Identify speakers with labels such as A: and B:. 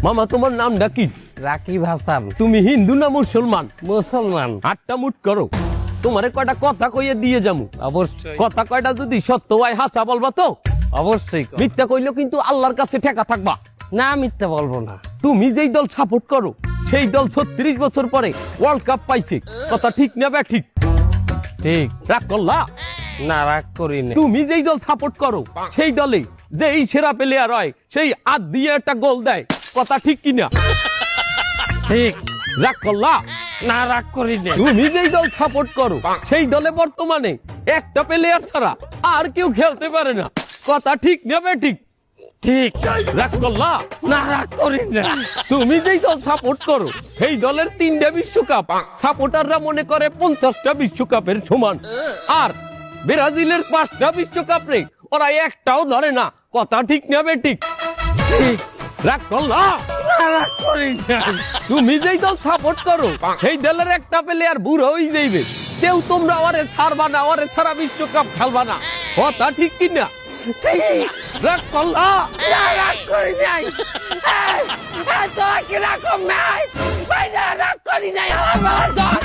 A: মামা তোমার নামটা কি?
B: রাকিব হাসান।
A: তুমি হিন্দু না মুসলমান?
B: মুসলমান।
A: আটটা মুট করো, তোমারে কয়টা কথা কইয়ে দিয়ে যামু।
B: অবশ্যই।
A: কথা কয়টা যদি সত্য হয় হাসা বলবা তো?
B: অবশ্যই।
A: মিথ্যা কইলেও কিন্তু আল্লাহর কাছে ঠেকা থাকবা।
B: না, মিথ্যা বলবো না।
A: তুমি যেই দল সাপোর্ট করো সেই দল 36 বছর পরে ওয়ার্ল্ড কাপ পাইছে, কথা ঠিক না বে ঠিক?
B: ঠিক।
A: রাগ করলা?
B: না, রাগ করি না।
A: তুমি যেই দল সাপোর্ট করো সেই দলে যে এই সেরা প্লেয়ার হয় সেই হাত দিয়ে একটা গোল দেয়, কথা ঠিক কিনা?
B: ঠিক।
A: রাগ করলা?
B: না, রাগ করি না।
A: তুমি যেই দল সাপোর্ট করো সেই দলে বর্তমানে একটা প্লেয়ার ছাড়া আর কেউ খেলতে পারে না, কথা ঠিক না বে ঠিক?
B: ঠিক।
A: রাগ করলা?
B: না, রাগ করি না।
A: তুমি যেই দল সাপোর্ট করো সেই দলের 3টা বিশ্বকাপ সাপোর্টাররা মনে করে 50টা বিশ্বকাপের সমান, আর ব্রাজিলের 5টা বিশ্বকাপ রে ওরা একটাও ধরে না, কথা ঠিক না বে ঠিক?
B: ঠিক।
A: রাগ করলা?
B: না, রাগ করি না।
A: তুমি যেই দল সাপোর্ট করো সেই দলের একটা প্লেয়ার বুড়ো হয়ে যাইবে, কেউ তোমরা ওরে ছাড়বা না, ওরে ছাড়া বিশ্বকাপ খেলবা না, কথা ঠিক কিনা?
B: ঠিক।
A: রাগ করলা?
B: না, রাগ করি নাই। তোরা কি রাগ নাই? ভাই, না, রাগ করি নাই। আমার বেলা ধর।